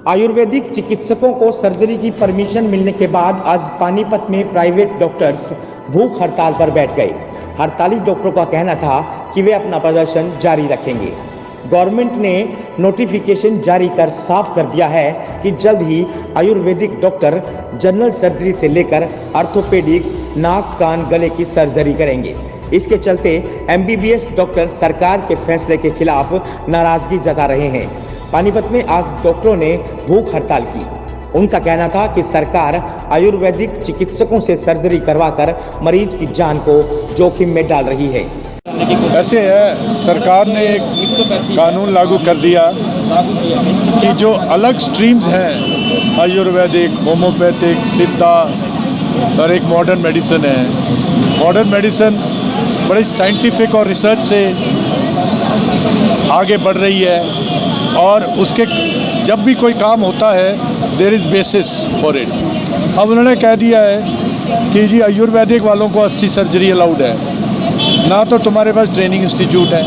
आयुर्वेदिक चिकित्सकों को सर्जरी की परमिशन मिलने के बाद आज पानीपत में प्राइवेट डॉक्टर्स भूख हड़ताल पर बैठ गए। हड़ताली डॉक्टरों का कहना था कि वे अपना प्रदर्शन जारी रखेंगे। गवर्नमेंट ने नोटिफिकेशन जारी कर साफ कर दिया है कि जल्द ही आयुर्वेदिक डॉक्टर जनरल सर्जरी से लेकर ऑर्थोपेडिक, नाक कान गले की सर्जरी करेंगे। इसके चलते एमबीबीएस डॉक्टर सरकार के फैसले के खिलाफ नाराजगी जता रहे हैं। पानीपत में आज डॉक्टरों ने भूख हड़ताल की। उनका कहना था कि सरकार आयुर्वेदिक चिकित्सकों से सर्जरी करवाकर मरीज की जान को जोखिम में डाल रही है। ऐसे है, सरकार ने एक कानून लागू कर दिया कि जो अलग स्ट्रीम्स हैं, आयुर्वेदिक, होम्योपैथिक, सिद्धा और एक मॉडर्न मेडिसिन है। मॉडर्न मेडिसिन बड़े साइंटिफिक और रिसर्च से आगे बढ़ रही है और उसके जब भी कोई काम होता है there is basis for it. अब उन्होंने कह दिया है कि जी आयुर्वेदिक वालों को 80 सर्जरी अलाउड है। ना तो तुम्हारे पास ट्रेनिंग इंस्टीट्यूट है,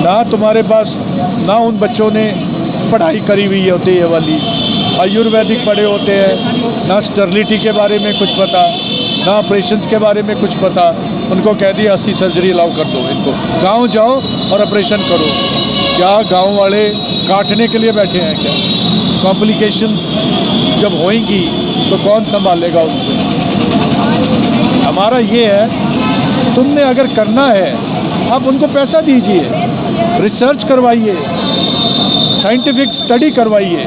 ना तुम्हारे पास ना उन बच्चों ने पढ़ाई करी हुई होती है वाली, आयुर्वेदिक पढ़े होते हैं, ना स्टरलिटी के बारे में कुछ पता, ना ऑपरेशंस के बारे में कुछ पता। उनको कह दिया 80 सर्जरी अलाउ कर दो, इनको गांव जाओ और ऑपरेशन करो। क्या गांव वाले काटने के लिए बैठे हैं क्या? कॉम्प्लिकेशंस जब होएंगी तो कौन संभालेगा उनको? हमारा ये है, तुमने अगर करना है आप उनको पैसा दीजिए, रिसर्च करवाइए, साइंटिफिक स्टडी करवाइए।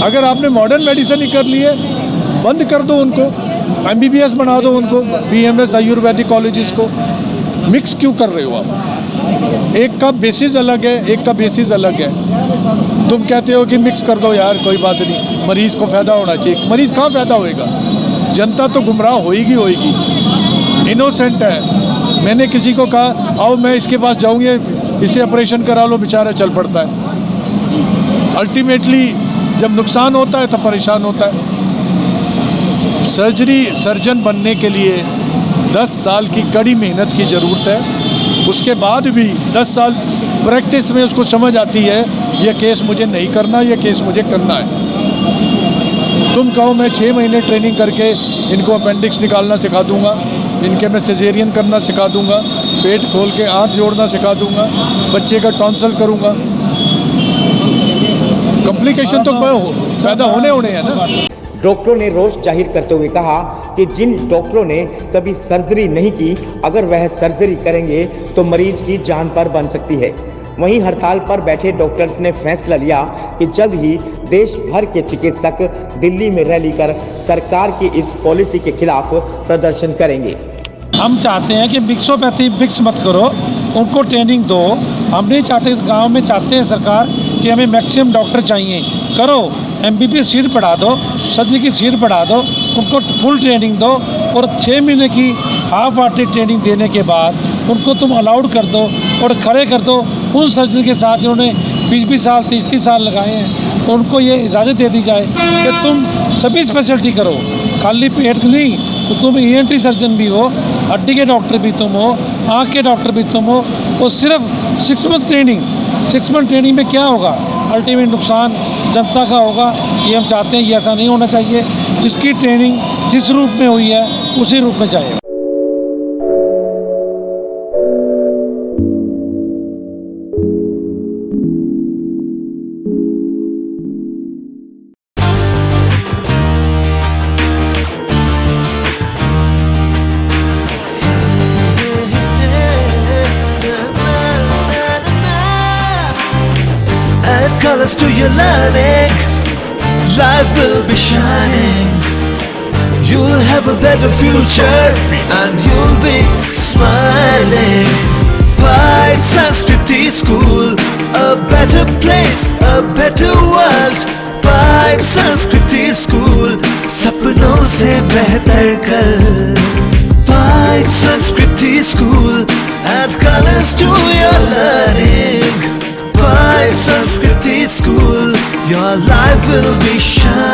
अगर आपने मॉडर्न मेडिसिन ही कर ली है, बंद कर दो उनको, एमबीबीएस बना दो उनको, बीएमएस आयुर्वेदिक कॉलेजेस को। मिक्स क्यों कर रहे हो आप? एक का बेसिस अलग है, एक का बेसिस अलग है। तुम कहते हो कि मिक्स कर दो यार, कोई बात नहीं, मरीज़ को फ़ायदा होना चाहिए। मरीज़ कहाँ फ़ायदा होएगा? जनता तो गुमराह होएगी होएगी। इनोसेंट है। मैंने किसी को कहा आओ मैं इसके पास जाऊँगी, इसे ऑपरेशन करा लो, बेचारा चल पड़ता है। अल्टीमेटली जब नुकसान होता है तब परेशान होता है। सर्जन बनने के लिए 10 साल की कड़ी मेहनत की ज़रूरत है। उसके बाद भी 10 साल प्रैक्टिस में उसको समझ आती है ये केस मुझे नहीं करना, ये केस मुझे करना है। तुम कहो मैं 6 महीने ट्रेनिंग करके इनको अपेंडिक्स निकालना सिखा दूंगा, इनके मैं सिजेरियन करना सिखा दूंगा, पेट खोल के आँख जोड़ना सिखा दूंगा, बच्चे का टॉन्सल करूंगा। कॉम्प्लिकेशन तो पैदा होने हैं ना। डॉक्टरों ने रोष जाहिर करते हुए कहा कि जिन डॉक्टरों ने कभी सर्जरी नहीं की, अगर वह सर्जरी करेंगे तो मरीज की जान पर बन सकती है। वहीं हड़ताल पर बैठे डॉक्टर्स ने फैसला लिया कि जल्द ही देश भर के चिकित्सक दिल्ली में रैली कर सरकार की इस पॉलिसी के खिलाफ प्रदर्शन करेंगे। हम चाहते हैं कि मिक्सोपैथी मिक्स मत करो, उनको ट्रेनिंग दो। हम नहीं चाहते, गांव में चाहते हैं सरकार कि हमें मैक्सिमम डॉक्टर चाहिए, करो। एमबीबीएस सीट बढ़ा दो, सर्जरी की सीट बढ़ा दो, उनको फुल ट्रेनिंग दो और 6 महीने की हाफ हार्टेड ट्रेनिंग देने के बाद उनको तुम अलाउड कर दो और खड़े कर दो उन सर्जन के साथ जिन्होंने 20-20 साल 30-30 साल लगाए हैं। उनको ये इजाज़त दे दी जाए कि तुम सभी स्पेशलिटी करो, खाली पेट नहीं, तो तुम ENT सर्जन भी हो, हड्डी के डॉक्टर भी तुम हो, आँख के डॉक्टर भी तुम हो। और सिर्फ 6 मंथ ट्रेनिंग में क्या होगा? अल्टीमेट नुकसान जनता का होगा। ये हम चाहते हैं, ये ऐसा नहीं होना चाहिए। इसकी ट्रेनिंग जिस रूप में हुई है उसी रूप में जाए। Colors to your learning, life will be shining. You'll have a better future and you'll be smiling. Pride Sanskriti School, a better place, a better world. Pride Sanskriti School, सपनों से बेहतर कल। Pride Sanskriti School, add colors to your learning. Pride Sanskriti School, your life will be shining.